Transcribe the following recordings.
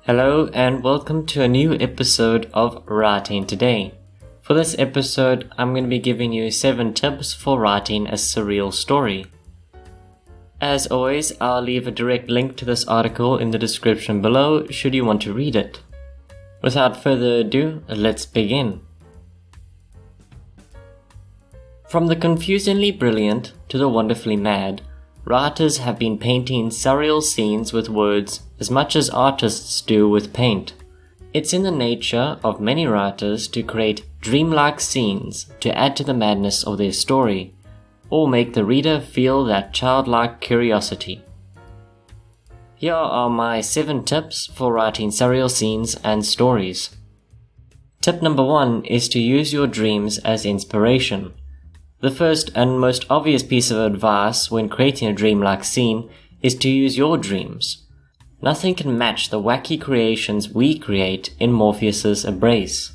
Hello and welcome to a new episode of Writing Today. For this episode, I'm going to be giving you 7 tips for writing a surreal story. As always, I'll leave a direct link to this article in the description below should you want to read it. Without further ado, let's begin. From the confusingly brilliant to the wonderfully mad, writers have been painting surreal scenes with words as much as artists do with paint. It's in the nature of many writers to create dreamlike scenes to add to the madness of their story, or make the reader feel that childlike curiosity. Here are my 7 tips for writing surreal scenes and stories. Tip number 1 is to use your dreams as inspiration. The first and most obvious piece of advice when creating a dreamlike scene is to use your dreams. Nothing can match the wacky creations we create in Morpheus's embrace.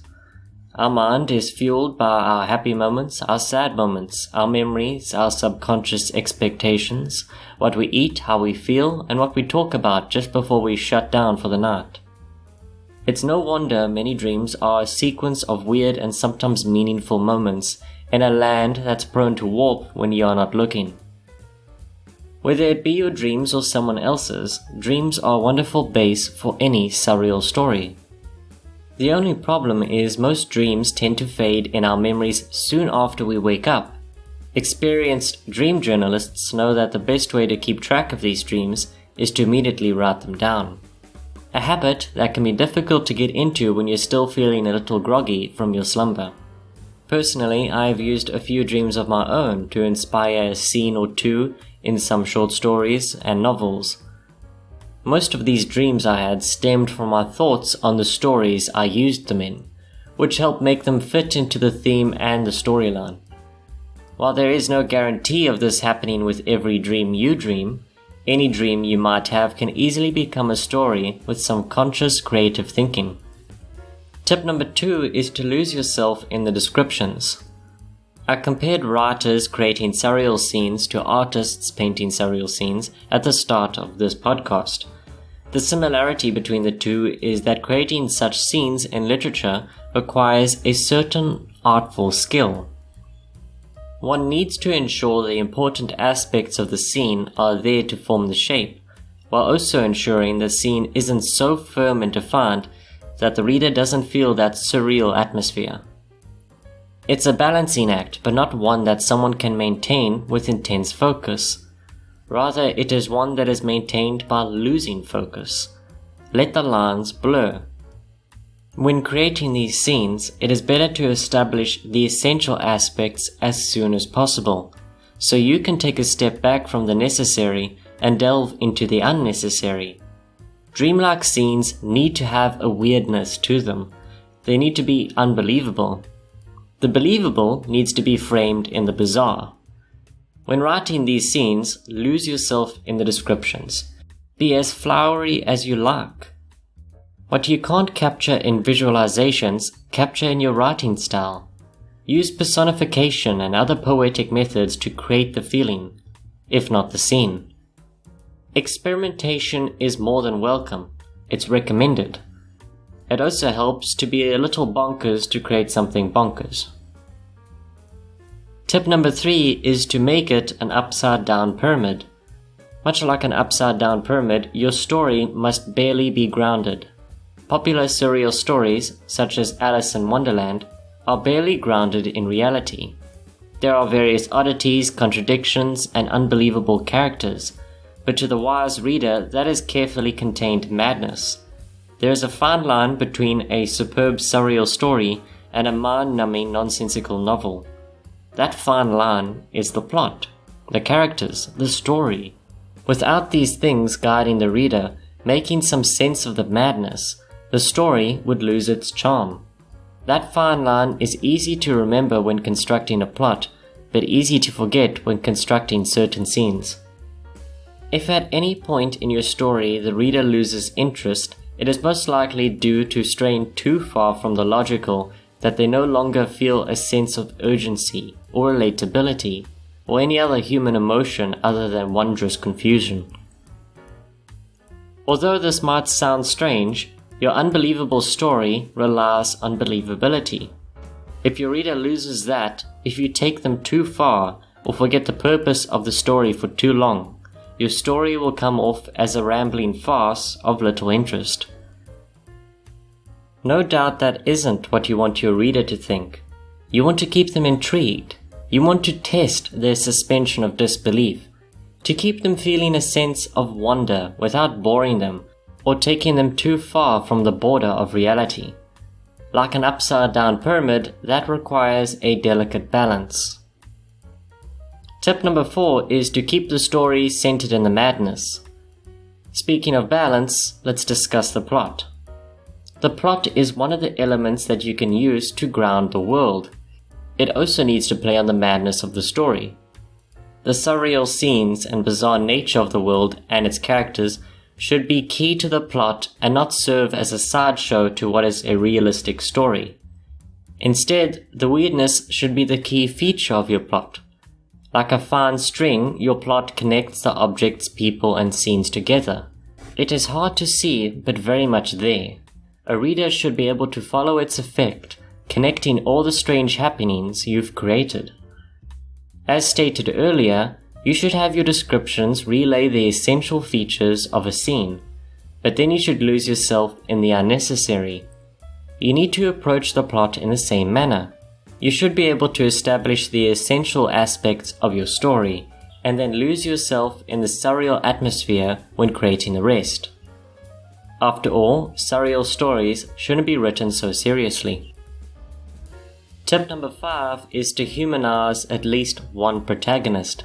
Our mind is fueled by our happy moments, our sad moments, our memories, our subconscious expectations, what we eat, how we feel, and what we talk about just before we shut down for the night. It's no wonder many dreams are a sequence of weird and sometimes meaningful moments in a land that's prone to warp when you are not looking. Whether it be your dreams or someone else's, dreams are a wonderful base for any surreal story. The only problem is most dreams tend to fade in our memories soon after we wake up. Experienced dream journalists know that the best way to keep track of these dreams is to immediately write them down. A habit that can be difficult to get into when you're still feeling a little groggy from your slumber. Personally, I've used a few dreams of my own to inspire a scene or two in some short stories and novels. Most of these dreams I had stemmed from my thoughts on the stories I used them in, which helped make them fit into the theme and the storyline. While there is no guarantee of this happening with every dream you dream, any dream you might have can easily become a story with some conscious creative thinking. Tip number 2 is to lose yourself in the descriptions. I compared writers creating surreal scenes to artists painting surreal scenes at the start of this podcast. The similarity between the two is that creating such scenes in literature requires a certain artful skill. One needs to ensure the important aspects of the scene are there to form the shape, while also ensuring the scene isn't so firm and defined that the reader doesn't feel that surreal atmosphere. It's a balancing act, but not one that someone can maintain with intense focus. Rather, it is one that is maintained by losing focus. Let the lines blur. When creating these scenes, it is better to establish the essential aspects as soon as possible, so you can take a step back from the necessary and delve into the unnecessary. Dreamlike scenes need to have a weirdness to them. They need to be unbelievable. The believable needs to be framed in the bizarre. When writing these scenes, lose yourself in the descriptions. Be as flowery as you like. What you can't capture in visualizations, capture in your writing style. Use personification and other poetic methods to create the feeling, if not the scene. Experimentation is more than welcome. It's recommended. It also helps to be a little bonkers to create something bonkers. Tip number 3 is to make it an upside down pyramid. Much like an upside down pyramid, your story must barely be grounded. Popular surreal stories, such as Alice in Wonderland, are barely grounded in reality. There are various oddities, contradictions, and unbelievable characters, but to the wise reader, that is carefully contained madness. There is a fine line between a superb surreal story and a mind-numbing nonsensical novel. That fine line is the plot, the characters, the story. Without these things guiding the reader, making some sense of the madness, the story would lose its charm. That fine line is easy to remember when constructing a plot, but easy to forget when constructing certain scenes. If at any point in your story the reader loses interest, it is most likely due to straying too far from the logical that they no longer feel a sense of urgency or relatability or any other human emotion other than wondrous confusion. Although this might sound strange, Your unbelievable story relies on believability. If your reader loses that, if you take them too far or forget the purpose of the story for too long, your story will come off as a rambling farce of little interest. No doubt that isn't what you want your reader to think. You want to keep them intrigued. You want to test their suspension of disbelief, to keep them feeling a sense of wonder without boring them or taking them too far from the border of reality. Like an upside-down pyramid, that requires a delicate balance. Tip number 4 is to keep the story centered in the madness. Speaking of balance, let's discuss the plot. The plot is one of the elements that you can use to ground the world. It also needs to play on the madness of the story. The surreal scenes and bizarre nature of the world and its characters should be key to the plot and not serve as a sideshow to what is a realistic story. Instead, the weirdness should be the key feature of your plot. Like a fine string, your plot connects the objects, people, and scenes together. It is hard to see, but very much there. A reader should be able to follow its effect, connecting all the strange happenings you've created. As stated earlier, you should have your descriptions relay the essential features of a scene, but then you should lose yourself in the unnecessary. You need to approach the plot in the same manner. You should be able to establish the essential aspects of your story, and then lose yourself in the surreal atmosphere when creating the rest. After all, surreal stories shouldn't be written so seriously. Tip number 5 is to humanize at least one protagonist.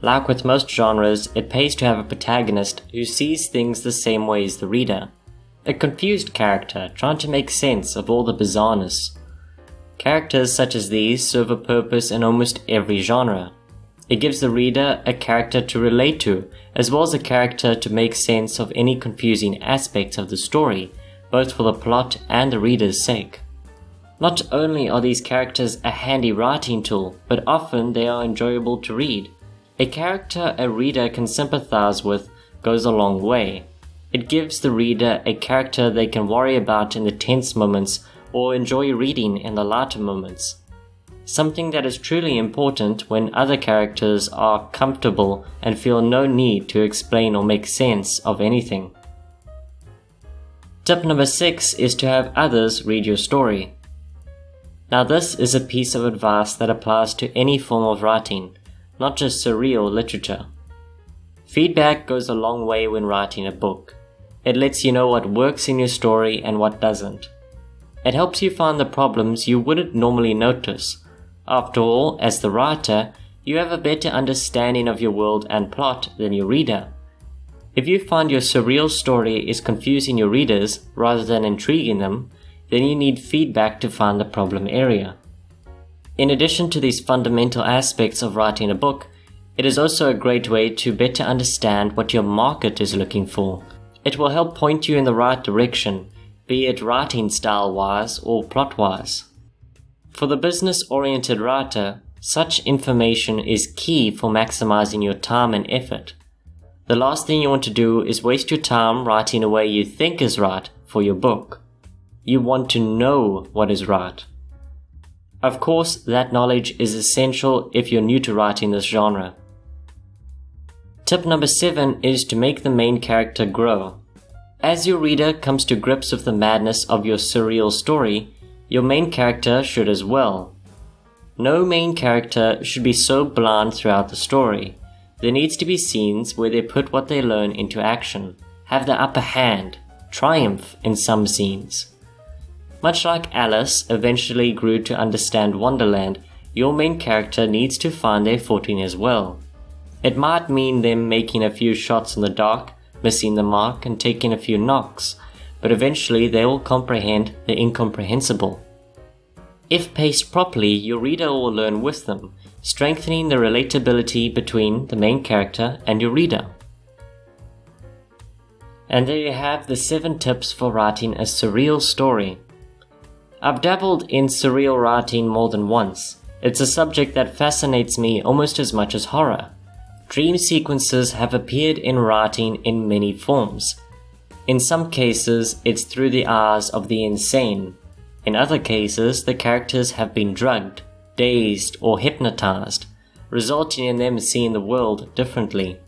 Like with most genres, it pays to have a protagonist who sees things the same way as the reader. A confused character trying to make sense of all the bizarreness. Characters such as these serve a purpose in almost every genre. It gives the reader a character to relate to, as well as a character to make sense of any confusing aspects of the story, both for the plot and the reader's sake. Not only are these characters a handy writing tool, but often they are enjoyable to read. A character a reader can sympathize with goes a long way. It gives the reader a character they can worry about in the tense moments or enjoy reading in the lighter moments. Something that is truly important when other characters are comfortable and feel no need to explain or make sense of anything. Tip number 6 is to have others read your story. Now this is a piece of advice that applies to any form of writing, not just surreal literature. Feedback goes a long way when writing a book. It lets you know what works in your story and what doesn't. It helps you find the problems you wouldn't normally notice. After all, as the writer, you have a better understanding of your world and plot than your reader. If you find your surreal story is confusing your readers rather than intriguing them, then you need feedback to find the problem area. In addition to these fundamental aspects of writing a book, it is also a great way to better understand what your market is looking for. It will help point you in the right direction, be it writing style-wise or plot-wise. For the business-oriented writer, such information is key for maximizing your time and effort. The last thing you want to do is waste your time writing a way you think is right for your book. You want to know what is right. Of course, that knowledge is essential if you're new to writing this genre. Tip number 7 is to make the main character grow. As your reader comes to grips with the madness of your surreal story, your main character should as well. No main character should be so blind throughout the story. There needs to be scenes where they put what they learn into action, have the upper hand, triumph in some scenes. Much like Alice eventually grew to understand Wonderland, your main character needs to find their footing as well. It might mean them making a few shots in the dark, missing the mark and taking a few knocks, but eventually they will comprehend the incomprehensible. If paced properly, your reader will learn with them, strengthening the relatability between the main character and your reader. And there you have the 7 tips for writing a surreal story. I've dabbled in surreal writing more than once. It's a subject that fascinates me almost as much as horror. Dream sequences have appeared in writing in many forms. In some cases, it's through the eyes of the insane. In other cases, the characters have been drugged, dazed, or hypnotized, resulting in them seeing the world differently.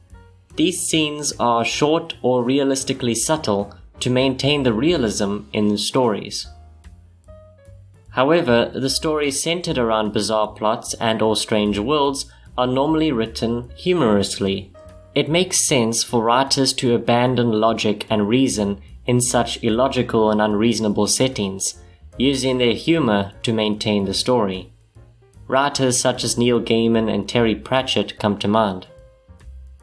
These scenes are short or realistically subtle to maintain the realism in the stories. However, the stories centered around bizarre plots and/or strange worlds are normally written humorously. It makes sense for writers to abandon logic and reason in such illogical and unreasonable settings, using their humor to maintain the story. Writers such as Neil Gaiman and Terry Pratchett come to mind.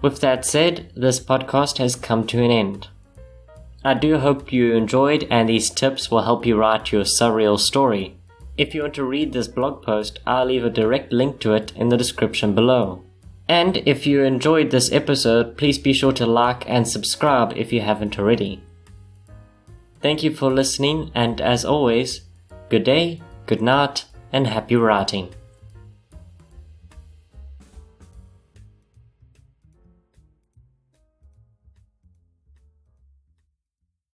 With that said, this podcast has come to an end. I do hope you enjoyed and these tips will help you write your surreal story. If you want to read this blog post, I'll leave a direct link to it in the description below. And if you enjoyed this episode, please be sure to like and subscribe if you haven't already. Thank you for listening, and as always, good day, good night, and happy writing.